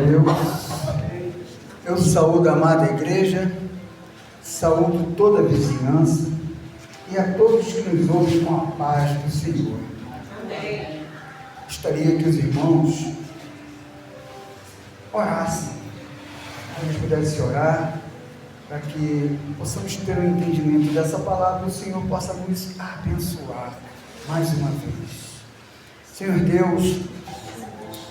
Deus. Eu saúdo a amada igreja, saúdo toda a vizinhança e a todos que nos ouvem com a paz do Senhor. Amém. Gostaria que os irmãos orassem, a gente pudesse orar, para que possamos ter um entendimento dessa palavra e o Senhor possa nos abençoar mais uma vez. Senhor Deus,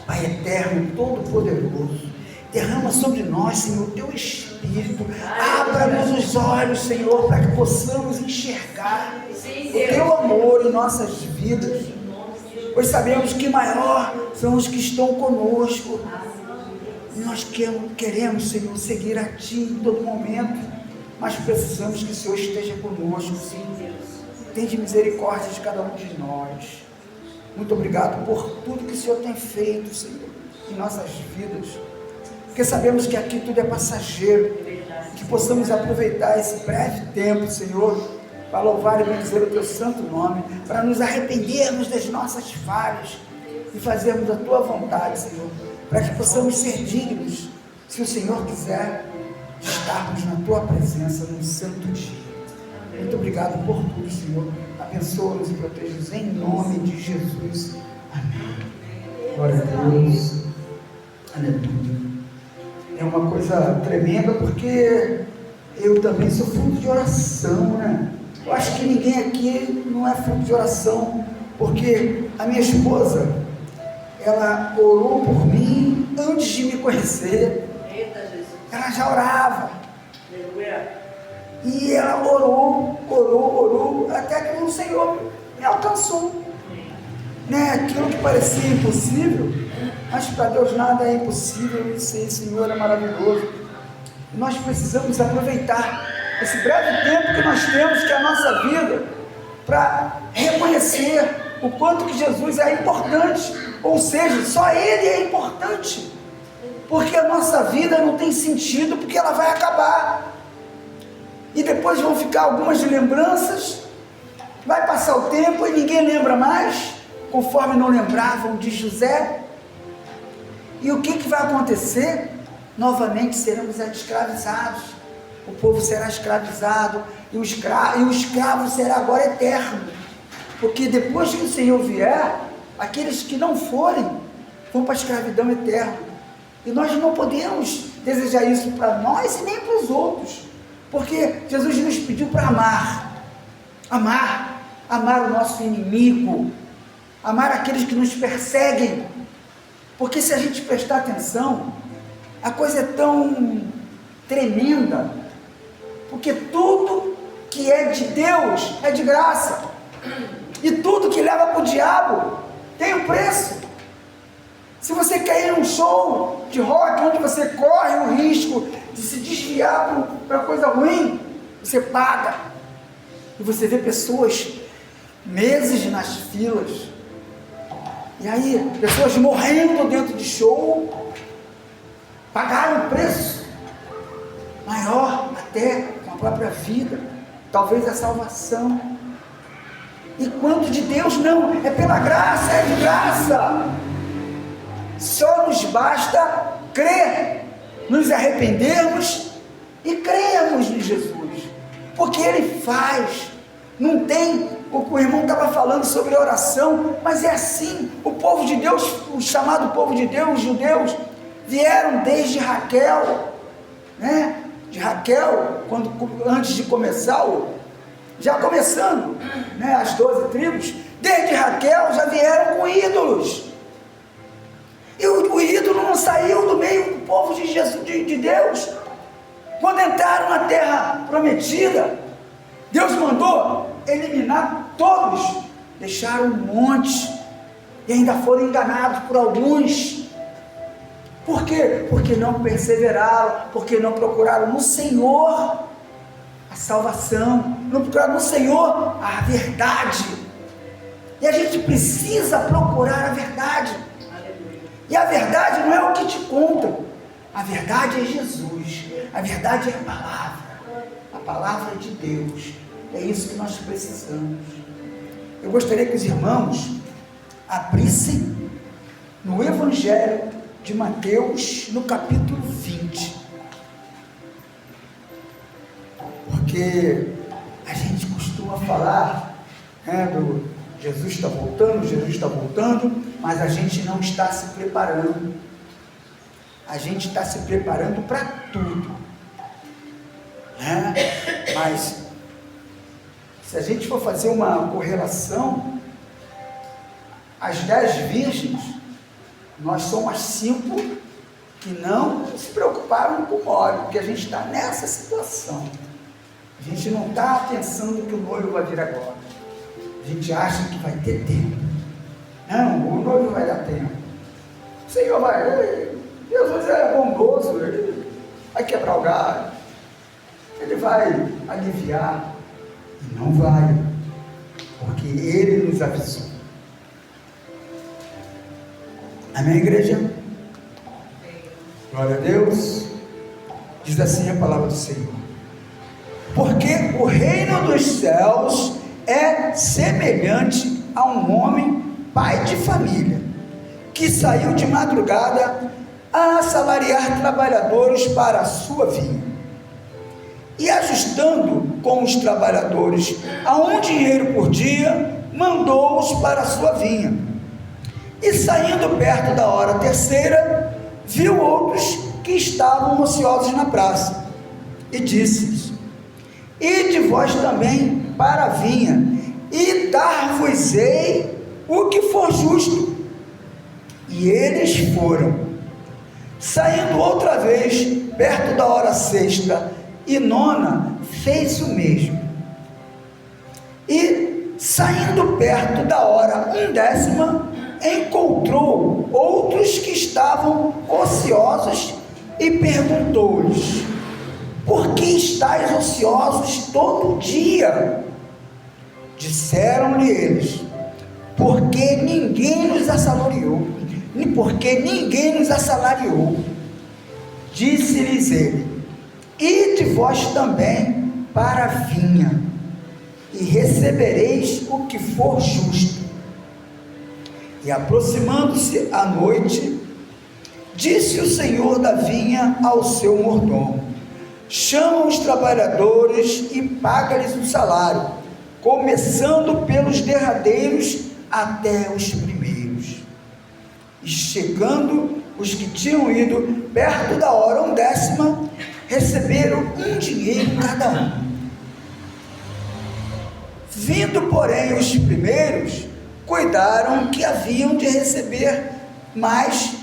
Pai eterno, todo-poderoso, derrama sobre nós, Senhor, Teu Espírito, abra-nos os olhos, Senhor, para que possamos enxergar o Teu amor em nossas vidas, pois sabemos que maior são os que estão conosco, e nós queremos, Senhor, seguir a Ti em todo momento, mas precisamos que o Senhor esteja conosco, sim. Tende misericórdia de cada um de nós. Muito obrigado por tudo que o Senhor tem feito, Senhor, em nossas vidas, porque sabemos que aqui tudo é passageiro, que possamos aproveitar esse breve tempo, Senhor, para louvar e bendizer o Teu santo nome, para nos arrependermos das nossas falhas e fazermos a Tua vontade, Senhor, para que possamos ser dignos, se o Senhor quiser, de estarmos na Tua presença num santo dia. Muito obrigado por tudo, Senhor. Abençoa-nos e proteja-nos em nome de Jesus. Amém. Glória a Deus. Aleluia. É uma coisa tremenda, porque eu também sou fruto de oração, né? Eu acho que ninguém aqui não é fruto de oração, porque a minha esposa, ela orou por mim antes de me conhecer. Ela já orava. E ela orou, até que o Senhor me alcançou. Né? Aquilo que parecia impossível, mas para Deus nada é impossível, e esse Senhor é maravilhoso. E nós precisamos aproveitar esse breve tempo que nós temos, que é a nossa vida, para reconhecer o quanto que Jesus é importante, ou seja, só Ele é importante, porque a nossa vida não tem sentido, porque ela vai acabar. E depois vão ficar algumas lembranças, vai passar o tempo e ninguém lembra mais, conforme não lembravam de José. E o que vai acontecer? Novamente seremos escravizados, o povo será escravizado, e o escravo será agora eterno, porque depois que o Senhor vier, aqueles que não forem, vão para a escravidão eterna, e nós não podemos desejar isso para nós e nem para os outros, porque Jesus nos pediu para amar o nosso inimigo, amar aqueles que nos perseguem, porque se a gente prestar atenção, a coisa é tão tremenda, porque tudo que é de Deus é de graça, e tudo que leva para o diabo tem um preço. Se você quer ir a um show de rock, onde você corre o risco de se desviar para coisa ruim, você paga, e você vê pessoas meses nas filas, e aí pessoas morrendo dentro de show, pagaram o preço maior até com a própria vida, talvez a salvação. E quanto de Deus não, é pela graça, é de graça. Só nos basta crer, nos arrependermos e crermos em Jesus, porque Ele faz. Não tem, o irmão estava falando sobre oração, mas é assim, o povo de Deus, o chamado povo de Deus, os judeus, vieram desde Raquel, né? De Raquel, antes de começar, já começando, né? As 12 tribos, desde Raquel já vieram com ídolos, e o ídolo não saiu do meio do povo de Jesus, de Deus. Quando entraram na terra prometida, Deus mandou eliminar todos, deixaram um monte, e ainda foram enganados por alguns. Por quê? Porque não perseveraram, porque não procuraram no Senhor a salvação, não procuraram no Senhor a verdade. E a gente precisa procurar a verdade. E a verdade não é o que te contam, a verdade é Jesus, a verdade é a palavra de Deus. É isso que nós precisamos. Eu gostaria que os irmãos abrissem no Evangelho de Mateus, no capítulo 20. Porque a gente costuma falar, do Jesus está voltando, mas a gente não está se preparando. A gente está se preparando para tudo, Mas se a gente for fazer uma correlação, as 10 virgens, nós somos as 5 que não se preocuparam com o óleo, porque a gente está nessa situação. A gente não está pensando que o noivo vai vir agora. A gente acha que vai ter tempo. Não, o noivo vai dar tempo. O Senhor vai, Jesus é bondoso, Ele vai quebrar o galho, Ele vai aliviar. E não vai, porque Ele nos avisou. Amém, igreja? Glória a Deus. Diz assim a palavra do Senhor: porque o reino dos céus é semelhante a um homem, pai de família, que saiu de madrugada a assalariar trabalhadores para a sua vinha. E ajustando com os trabalhadores a um dinheiro por dia, mandou-os para a sua vinha. E saindo perto da hora terceira, viu outros que estavam ociosos na praça, e disse-lhes: ide vós também para a vinha, e dar-vos-ei o que for justo. E eles foram. Saindo outra vez, perto da hora sexta e nona, fez o mesmo. E, saindo perto da hora undécima, encontrou outros que estavam ociosos e perguntou-lhes: por que estáis ociosos todo dia? Disseram-lhe eles: porque ninguém nos assalariou. Disse-lhes ele: ide vós também para a vinha, e recebereis o que for justo. E aproximando-se a noite, disse o senhor da vinha ao seu mordomo: chama os trabalhadores e paga-lhes o salário, começando pelos derradeiros até os primeiros. E chegando os que tinham ido perto da hora undécima, receberam um dinheiro cada um. Vindo, porém, os primeiros, cuidaram que haviam de receber mais,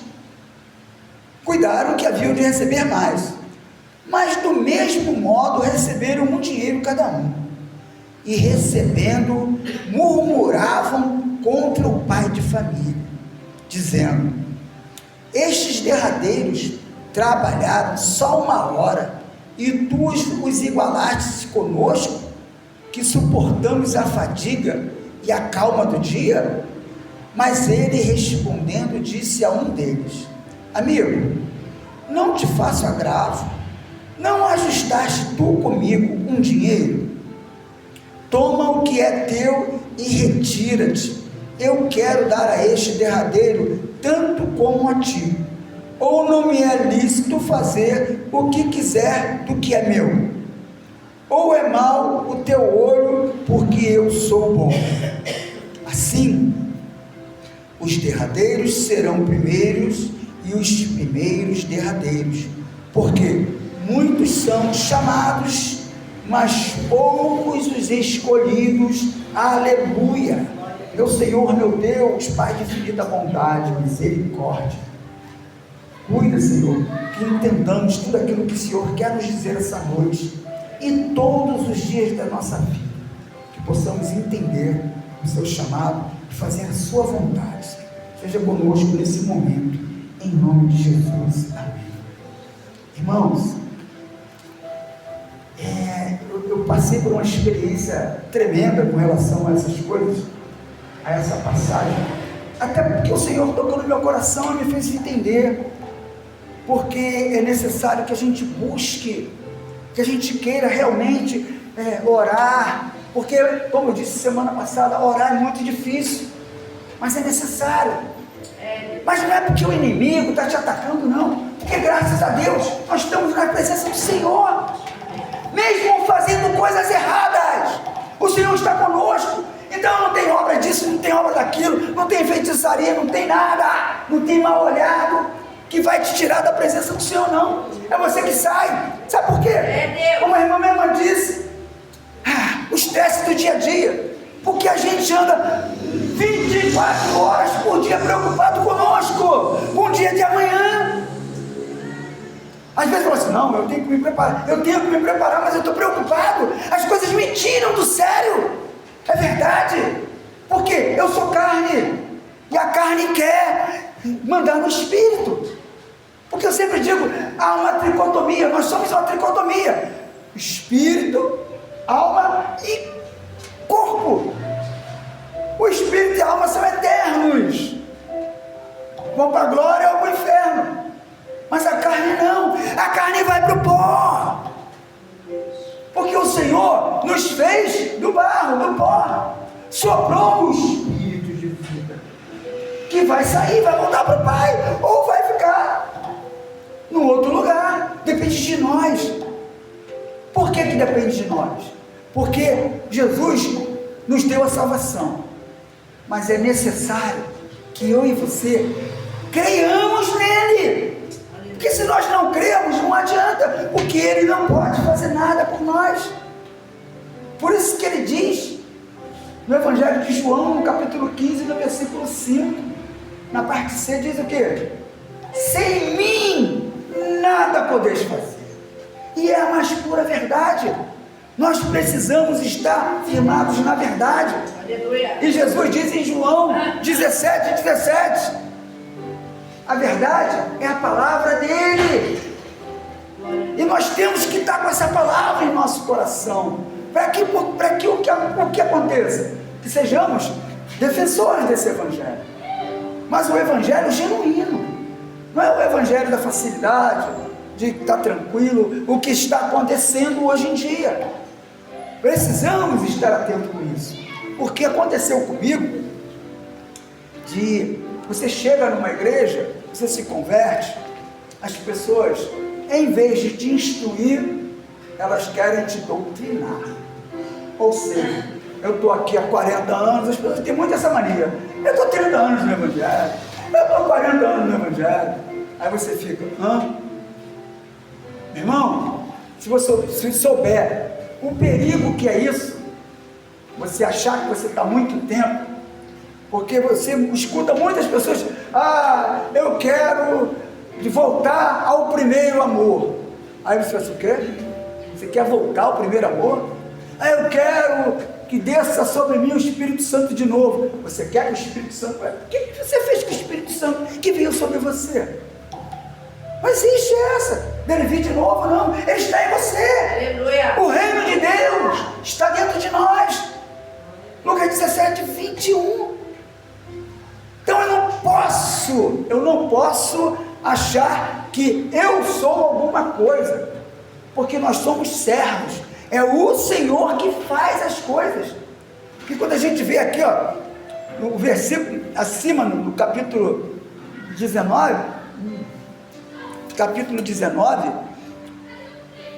mas do mesmo modo receberam um dinheiro cada um, e recebendo, murmuravam contra o pai de família, dizendo: estes derradeiros trabalharam só 1 hora, e tu os igualaste conosco, que suportamos a fadiga e a calma do dia? Mas ele, respondendo, disse a um deles: amigo, não te faço agravo, não ajustaste tu comigo um dinheiro? Toma o que é teu e retira-te. Eu quero dar a este derradeiro tanto como a ti. Ou não me é lícito fazer o que quiser do que é meu? Ou é mau o teu olho, porque eu sou bom? Assim, os derradeiros serão primeiros, e os primeiros derradeiros, porque muitos são chamados, mas poucos os escolhidos. Aleluia! Meu Senhor, meu Deus, Pai de infinita bondade, misericórdia, cuida, Senhor, que entendamos tudo aquilo que o Senhor quer nos dizer essa noite, e todos os dias da nossa vida, que possamos entender o seu chamado e fazer a sua vontade. Seja conosco nesse momento, em nome de Jesus, amém. Irmãos, eu passei por uma experiência tremenda com relação a essas coisas, a essa passagem, até porque o Senhor tocou no meu coração e me fez entender, porque é necessário que a gente busque, que a gente queira realmente orar, porque, como eu disse semana passada, orar é muito difícil, mas é necessário. Mas não é porque o inimigo está te atacando, não. Porque graças a Deus, nós estamos na presença do Senhor. Mesmo fazendo coisas erradas, o Senhor está conosco. Então não tem obra disso, não tem obra daquilo, não tem feitiçaria, não tem nada, não tem mal olhado que vai te tirar da presença do Senhor, não. É você que sai. Sabe por quê? Como a irmã minha irmã disse, o estresse do dia a dia. Porque a gente anda 24 horas por dia preocupado conosco, com o dia de amanhã. Às vezes fala assim, não, eu tenho que me preparar, mas eu estou preocupado, as coisas me tiram do sério. É verdade, porque eu sou carne, e a carne quer mandar no espírito. Porque eu sempre digo, há uma tricotomia, nós somos uma tricotomia, espírito, alma e corpo. O espírito e a alma são eternos, vão para a glória ou para o inferno. Mas a carne não, a carne vai para o pó. Porque o Senhor nos fez do barro, do pó. Soprou o espírito de vida, que vai sair, vai voltar para o Pai, ou vai ficar num outro lugar. Depende de nós. Por que depende de nós? Porque Jesus nos deu a salvação. Mas é necessário que eu e você creiamos nele. Porque se nós não cremos, não adianta, porque ele não pode fazer nada por nós. Por isso que ele diz no Evangelho de João, no capítulo 15, no versículo 5, na parte C, diz o quê? Sem mim nada podeis fazer. E é a mais pura verdade. Nós precisamos estar firmados na verdade. Aleluia. E Jesus diz em João 17:17, a verdade é a palavra dele. E nós temos que estar com essa palavra em nosso coração, para que o que aconteça? Que sejamos defensores desse evangelho. Mas o evangelho genuíno, não é o evangelho da facilidade, de estar tranquilo, o que está acontecendo hoje em dia. Precisamos estar atentos com isso, porque aconteceu comigo, você chega numa igreja, você se converte, as pessoas, em vez de te instruir, elas querem te doutrinar. Ou seja, eu estou aqui há 40 anos, as pessoas têm muito essa mania, eu estou 30 anos no evangelho, eu estou 40 anos no evangelho. Aí você fica, meu irmão, se você souber o perigo que é isso, você achar que você está muito tempo, porque você escuta muitas pessoas, eu quero voltar ao primeiro amor. Aí você fala assim, o quê? Você quer voltar ao primeiro amor? Eu quero que desça sobre mim o Espírito Santo de novo. Você quer que o Espírito Santo... O que você fez com o Espírito Santo que veio sobre você? Não existe essa, dele vir de novo, não. Ele está em você. Aleluia. O reino de Deus está dentro de nós. Lucas 17:21. Então eu não posso achar que eu sou alguma coisa, porque nós somos servos. É o Senhor que faz as coisas. Porque quando a gente vê aqui, no versículo acima, no capítulo 19,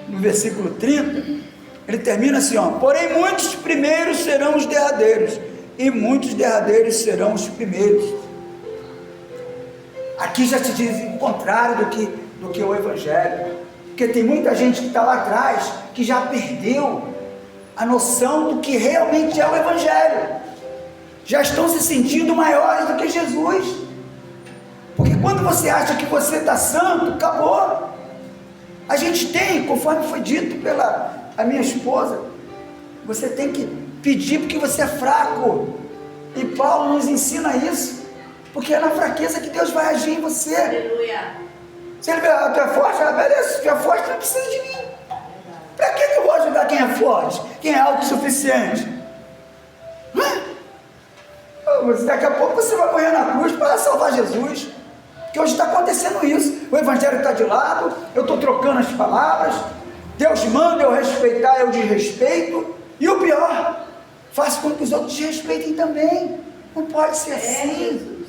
no versículo 30, ele termina assim, porém muitos primeiros serão os derradeiros, e muitos derradeiros serão os primeiros. Aqui já se diz o contrário do que o evangelho, porque tem muita gente que está lá atrás, que já perdeu a noção do que realmente é o evangelho, já estão se sentindo maiores do que Jesus. Porque quando você acha que você está santo, acabou. A gente tem, conforme foi dito pela minha esposa, você tem que pedir porque você é fraco. E Paulo nos ensina isso, porque é na fraqueza que Deus vai agir em você. Aleluia. Se ele vê, tu é forte, beleza, se tu é forte, não precisa de mim. Para que eu vou ajudar quem é forte, quem é autossuficiente? Daqui a pouco você vai morrer na cruz para salvar Jesus. Que hoje está acontecendo isso, o evangelho está de lado, eu estou trocando as palavras, Deus manda eu respeitar, eu desrespeito, e o pior, faço com que os outros te respeitem também. Não pode ser assim.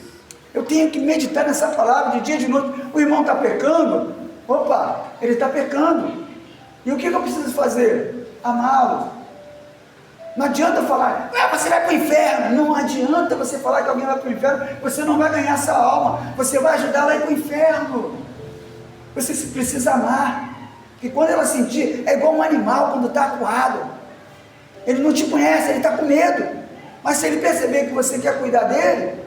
Eu tenho que meditar nessa palavra de dia e de noite. O irmão está pecando, opa, ele está pecando. E o que eu preciso fazer? Amá-lo. Não adianta falar, você vai para o inferno. Não adianta você falar que alguém vai para o inferno, você não vai ganhar essa alma, você vai ajudar ela a ir para o inferno. Você precisa amar, porque quando ela sentir, é igual um animal quando está acuado, ele não te conhece, ele está com medo, mas se ele perceber que você quer cuidar dele,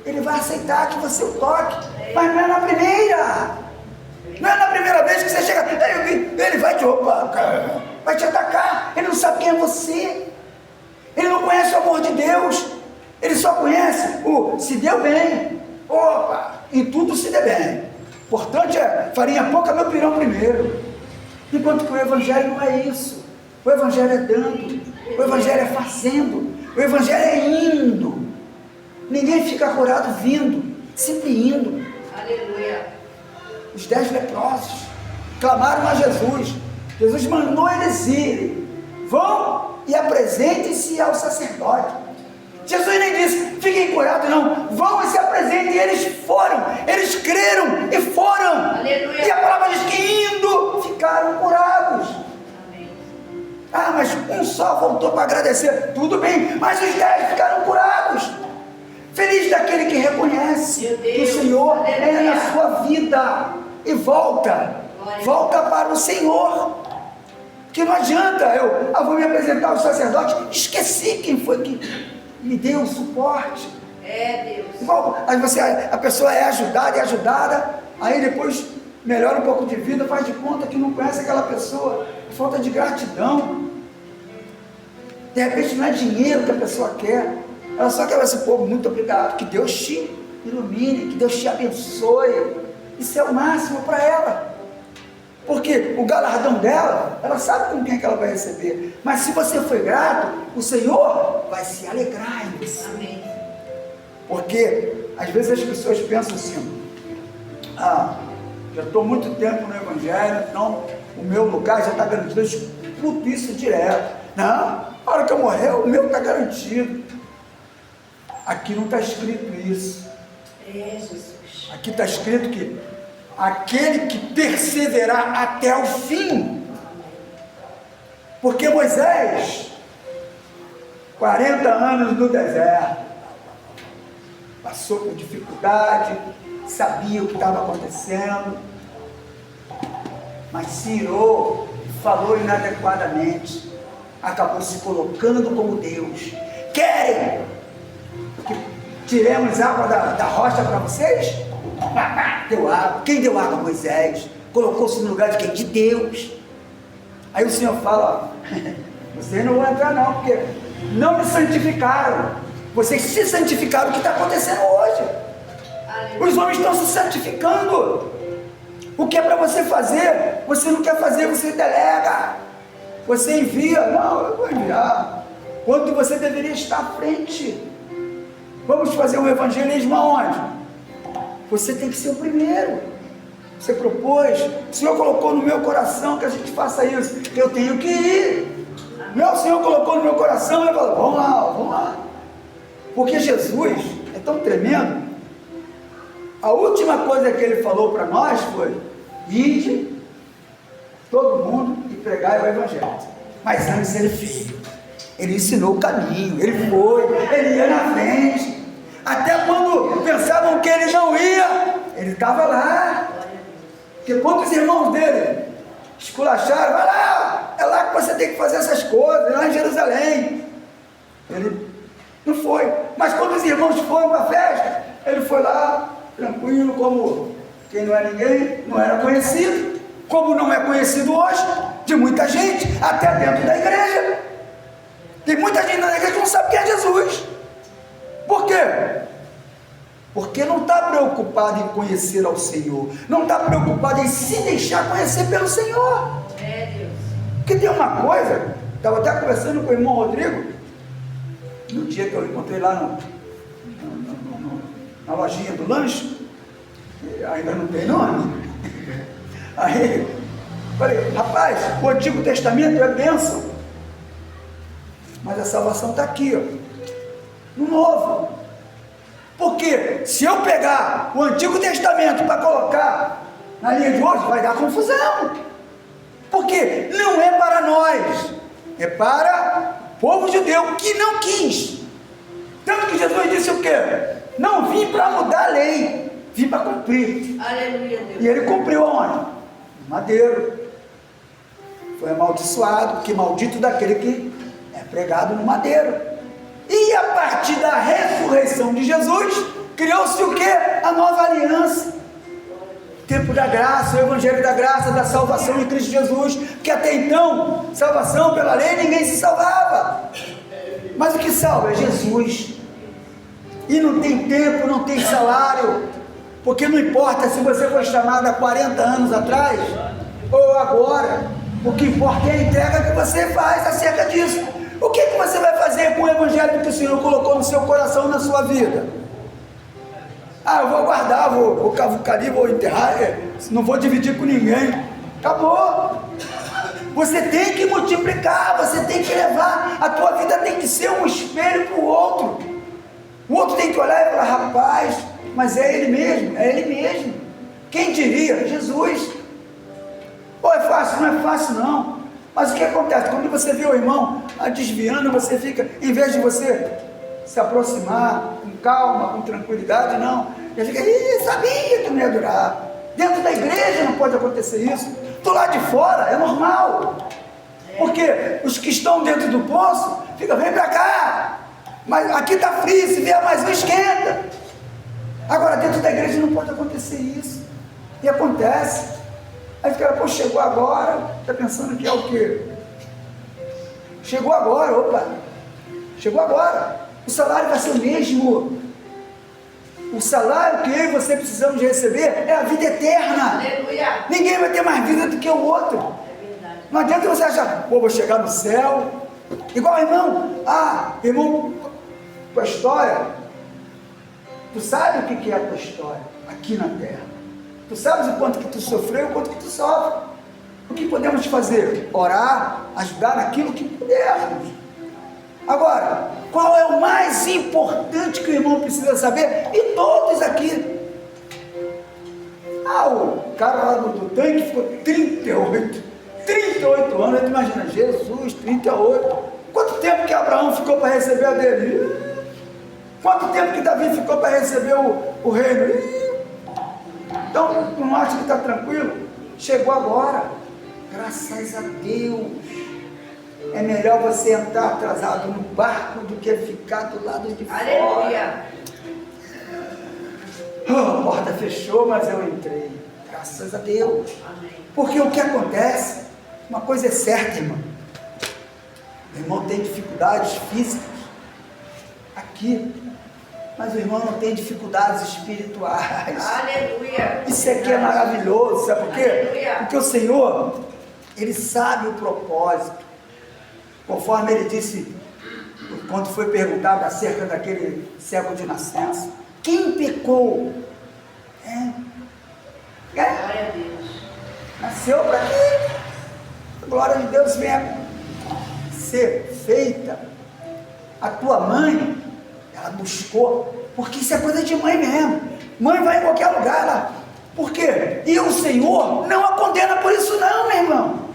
ele vai aceitar que você o toque, mas não é na primeira, não é na primeira vez que você chega, ele vai vai te atacar, ele não sabe quem é você, ele não conhece o amor de Deus, ele só conhece o se deu bem, em tudo se dê bem. Importante é farinha pouca, meu pirão primeiro. Enquanto que o Evangelho não é isso. O Evangelho é dando, o Evangelho é fazendo, o Evangelho é indo. Ninguém fica curado vindo, sempre indo. Aleluia. Os 10 leprosos clamaram a Jesus. Jesus mandou eles irem. Vão e apresentem-se ao sacerdote. Jesus nem disse, fiquem curados, não. Vão e se apresentem. E eles foram, eles creram e foram. Aleluia. E a palavra diz que indo, ficaram curados. Amém. Mas um só voltou para agradecer. Tudo bem, mas os 10 ficaram curados. Feliz daquele que reconhece que o Senhor é na sua vida. E volta para o Senhor. Que não adianta, eu vou me apresentar ao sacerdote, esqueci quem foi que me deu o suporte. Deus. Igual, aí a pessoa é ajudada, aí depois melhora um pouco de vida, faz de conta que não conhece aquela pessoa, falta de gratidão. De repente não é dinheiro que a pessoa quer, ela só quer esse povo, muito obrigado, que Deus te ilumine, que Deus te abençoe. Isso é o máximo para ela. Porque o galardão dela, ela sabe com quem que ela vai receber. Mas se você foi grato, o Senhor vai se alegrar em você. Amém. Porque às vezes as pessoas pensam assim, já estou muito tempo no Evangelho, então o meu lugar já está garantido. Eu escuto isso direto. Não, na hora que eu morrer, o meu está garantido. Aqui não está escrito isso. Jesus. Aqui está escrito que aquele que perseverar até o fim, porque Moisés, 40 anos no deserto, passou por dificuldade, sabia o que estava acontecendo, mas se irou, falou inadequadamente, acabou se colocando como Deus. Querem que tiremos água da rocha para vocês? Deu água. Quem deu água? Moisés. Colocou-se no lugar de quem? De Deus. Aí o Senhor fala, vocês não vão entrar não, porque não me santificaram. Vocês se santificaram. O que está acontecendo hoje? Os homens estão se santificando. O que é para você fazer, você não quer fazer, você delega, você envia. Não, eu vou enviar, quando você deveria estar à frente. Vamos fazer um evangelismo aonde? Você tem que ser o primeiro. Você propôs, o Senhor colocou no meu coração que a gente faça isso, eu tenho que ir. O Senhor colocou no meu coração, eu falo, vamos lá. Porque Jesus é tão tremendo. A última coisa que ele falou para nós foi: ide todo mundo e pregai o evangelho. Mas antes ele fez, ele ensinou o caminho, ele foi, ele ia na frente. Até quando pensavam que ele não ia, ele estava lá. Porque quantos irmãos dele esculacharam, vai lá, é lá que você tem que fazer essas coisas, lá em Jerusalém. Ele não foi. Mas quando os irmãos foram para a festa, ele foi lá, tranquilo, como quem não é ninguém, não era conhecido, como não é conhecido hoje, de muita gente, até dentro da igreja. Tem muita gente na igreja que não sabe quem é Jesus. Por quê? Porque não está preocupado em conhecer ao Senhor, não está preocupado em se deixar conhecer pelo Senhor. Deus. Porque tem uma coisa, estava até conversando com o irmão Rodrigo, no dia que eu encontrei lá na lojinha do lanche, ainda não tem nome. Aí falei, rapaz, o Antigo Testamento é bênção, mas a salvação está aqui, ó, no Novo. Porque se eu pegar o Antigo Testamento para colocar na linha de hoje, vai dar confusão. Porque não é para nós, é para o povo judeu que não quis. Tanto que Jesus disse o quê? Não vim para mudar a lei, vim para cumprir. Aleluia, Deus. E ele cumpriu aonde? No madeiro. Foi amaldiçoado, porque maldito daquele que é pregado no madeiro. E a partir da ressurreição de Jesus, criou-se o quê? A nova aliança. Tempo da graça, o evangelho da graça, da salvação em Cristo Jesus. Que até então, salvação pela lei, ninguém se salvava. Mas o que salva é Jesus. E não tem tempo, não tem salário. Porque não importa se você foi chamado há 40 anos atrás ou agora. O que importa é a entrega que você faz acerca disso. O que você vai fazer com o evangelho que o Senhor colocou no seu coração, na sua vida? Ah, eu vou guardar, vou cavucar ali, vou enterrar, não vou dividir com ninguém. Acabou. Você tem que multiplicar, você tem que levar, a tua vida tem que ser um espelho para o outro. O outro tem que olhar e falar, rapaz, mas é ele mesmo, é ele mesmo. Quem diria? Jesus. Pô, é fácil? Não é fácil não. Mas o que acontece? Quando você vê o irmão desviando, você fica, em vez de você se aproximar com calma, com tranquilidade, não. Ele fica, sabia que não ia durar. Dentro da igreja não pode acontecer isso. Do lado de fora é normal. Porque os que estão dentro do poço, ficam, vem pra cá. Mas aqui está frio, se vier mais um, esquenta. Agora, dentro da igreja não pode acontecer isso. E acontece. Aí fica, pô, chegou agora, está pensando que é o quê? Chegou agora, opa, chegou agora. O salário vai ser o mesmo. O salário que eu e você precisamos de receber é a vida eterna. Aleluia. Ninguém vai ter mais vida do que o outro. É verdade. Não adianta você achar, pô, vou chegar no céu. Igual irmão, irmão, tua história, tu sabe o que é a tua história aqui na terra. Tu sabes o quanto que tu sofreu, o quanto que tu sofre. O que podemos fazer? Orar, ajudar naquilo que pudermos. Agora, qual é o mais importante que o irmão precisa saber? E todos aqui. O cara lá do tanque ficou 38 anos, tu imagina, Jesus, 38. Quanto tempo que Abraão ficou para receber a dele? Quanto tempo que Davi ficou para receber o reino? Então, não acha que está tranquilo? Chegou agora, graças a Deus. É melhor você entrar atrasado no barco do que ficar do lado de fora. Aleluia. A porta fechou, mas eu entrei. Graças a Deus. Amém. Porque o que acontece, uma coisa é certa, irmão. O irmão tem dificuldades físicas aqui, mas o irmão não tem dificuldades espirituais. Aleluia. Isso aqui é maravilhoso, sabe por quê? Aleluia. Porque o Senhor, Ele sabe o propósito. Conforme Ele disse, quando foi perguntado acerca daquele cego de nascença, quem pecou? Glória a Deus. Nasceu para quê? A glória de Deus venha ser feita. A tua mãe, ela buscou, porque isso é coisa de mãe mesmo. Mãe vai em qualquer lugar lá. Por quê? E o Senhor não a condena por isso não, meu irmão.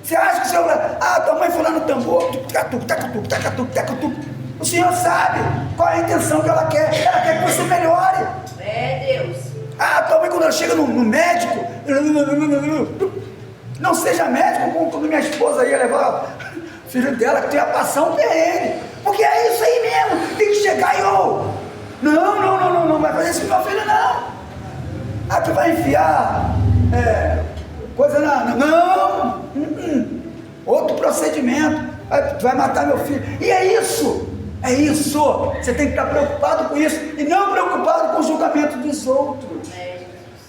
Você acha que o Senhor vai, tua mãe foi lá no tambor, tacatuc. O Senhor sabe qual é a intenção que ela quer que você melhore. É Deus. Tua mãe quando ela chega no médico, não seja médico, como minha esposa ia levar o filho dela, que ia passar um perrengue, porque é isso aí mesmo, tem que chegar e não vai fazer isso com meu filho não. Tu vai enfiar coisa não, outro procedimento, tu vai matar meu filho, e é isso, você tem que estar preocupado com isso, e não preocupado com o julgamento dos outros,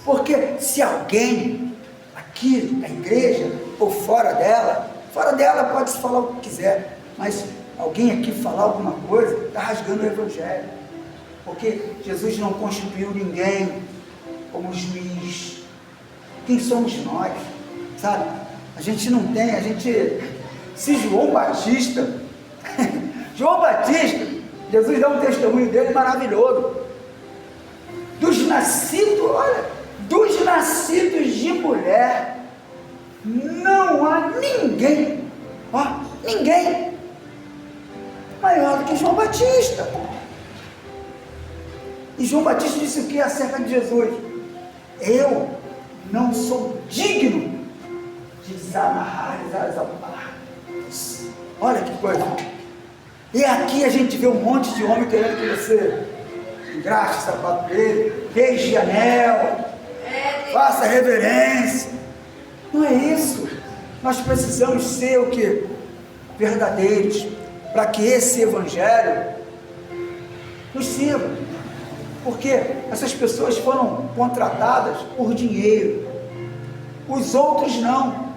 porque se alguém, aqui na igreja, ou fora dela pode se falar o que quiser, mas alguém aqui falar alguma coisa, está rasgando o evangelho, porque Jesus não constituiu ninguém como juiz. Quem somos nós, sabe? A gente não tem, se João Batista, Jesus dá um testemunho dele maravilhoso, dos nascidos de mulher, não há ninguém, ninguém maior do que João Batista. E João Batista disse o que acerca de Jesus? Eu não sou digno de desamarrar as alparcas. Olha que coisa. E aqui a gente vê um monte de homem querendo que você engraxe o sapato dele, deixe anel, faça reverência. Não é isso. Nós precisamos ser o que? Verdadeiros, para que esse evangelho nos sirva. Porque essas pessoas foram contratadas por dinheiro, os outros não.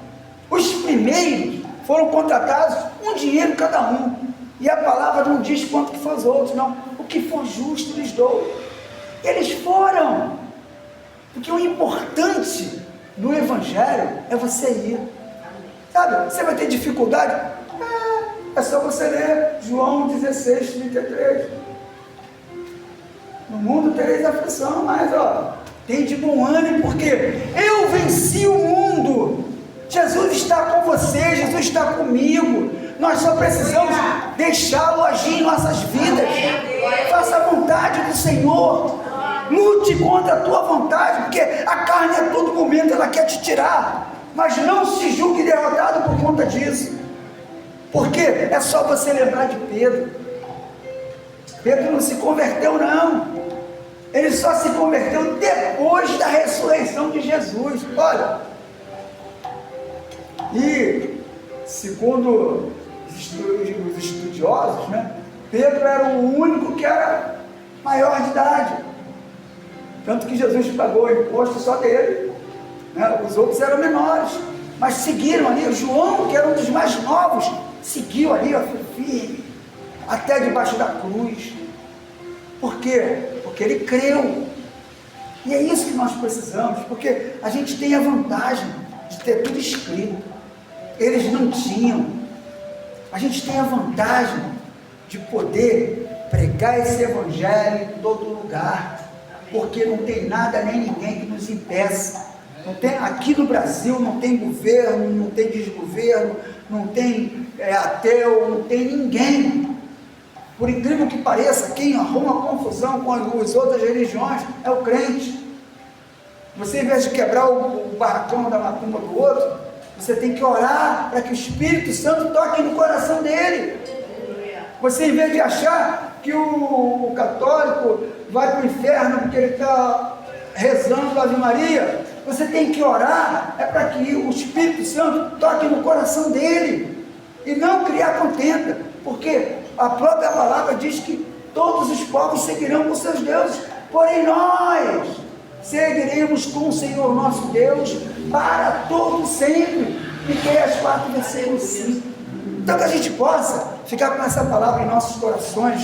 Os primeiros foram contratados um dinheiro cada um, e a palavra não diz quanto que foi os outros, não. O que for justo lhes dou. Eles foram, porque o importante no evangelho é você ir. Sabe, você vai ter dificuldade? É só você ler João 16, 33. No mundo tereis aflição, mas tem de bom ânimo, porque eu venci o mundo. Jesus está com você, Jesus está comigo. Nós só precisamos deixá-lo agir em nossas vidas. Faça a vontade do Senhor. Lute contra a tua vontade, porque a carne a todo momento ela quer te tirar. Mas não se julgue derrotado por conta disso. Porque é só você lembrar de Pedro. Pedro não se converteu, não. Ele só se converteu depois da ressurreição de Jesus. Olha, e segundo os estudiosos, Pedro era o único que era maior de idade. Tanto que Jesus pagou o imposto só dele, os outros eram menores, mas seguiram ali. O João, que era um dos mais novos, seguiu ali, firme, até debaixo da cruz. Por quê? Porque ele creu. E é isso que nós precisamos, porque a gente tem a vantagem de ter tudo escrito. Eles não tinham. A gente tem a vantagem de poder pregar esse evangelho em todo lugar, porque não tem nada nem ninguém que nos impeça. Não tem, aqui no Brasil não tem governo, não tem desgoverno, não tem ateu, não tem ninguém. Por incrível que pareça, quem arruma confusão com as outras religiões é o crente. Você, em vez de quebrar o barracão da macumba do outro, você tem que orar para que o Espírito Santo toque no coração dele. Você, em vez de achar que o católico vai para o inferno porque ele está rezando a Ave Maria, você tem que orar para que o Espírito Santo toque no coração dele e não criar contenda, porque a própria palavra diz que todos os povos seguirão com seus deuses, porém nós seguiremos com o Senhor nosso Deus para todo sempre. Miqueias 4, versículo 5. Então que a gente possa ficar com essa palavra em nossos corações,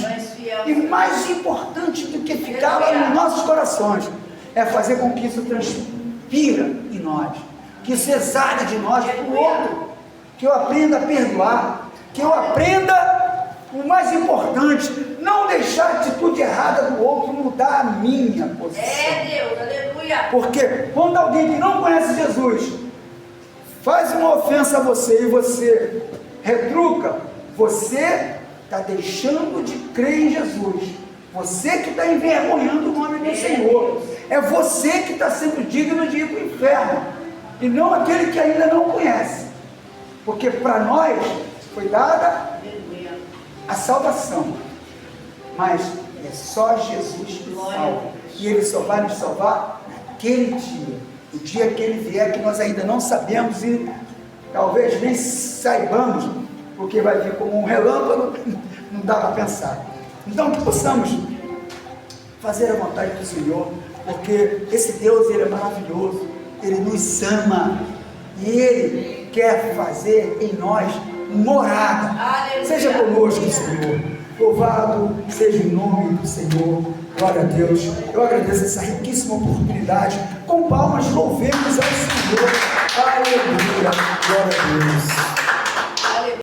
e mais importante do que ficar lá nos nossos corações é fazer com que isso transpira em nós, que isso exale de nós para o outro, que eu aprenda a perdoar, que eu aprenda, o mais importante, não deixar a atitude errada do outro mudar a minha posição. Deus, aleluia. Porque quando alguém que não conhece Jesus faz uma ofensa a você e você retruca, você está deixando de crer em Jesus. Você que está envergonhando o nome do Senhor. É você que está sendo digno de ir para o inferno, e não aquele que ainda não conhece. Porque para nós foi dada a salvação, mas é só Jesus que salva, e Ele só vai nos salvar naquele dia, o dia que Ele vier, que nós ainda não sabemos e talvez nem saibamos, porque vai vir como um relâmpago, não dá para pensar. Então que possamos fazer a vontade do Senhor, porque esse Deus, Ele é maravilhoso, Ele nos ama, e Ele quer fazer em nós morada. Aleluia. Seja conosco, Senhor. Louvado seja o nome do Senhor. Glória a Deus. Eu agradeço essa riquíssima oportunidade. Com palmas louvemos ao Senhor. Aleluia. Glória a Deus.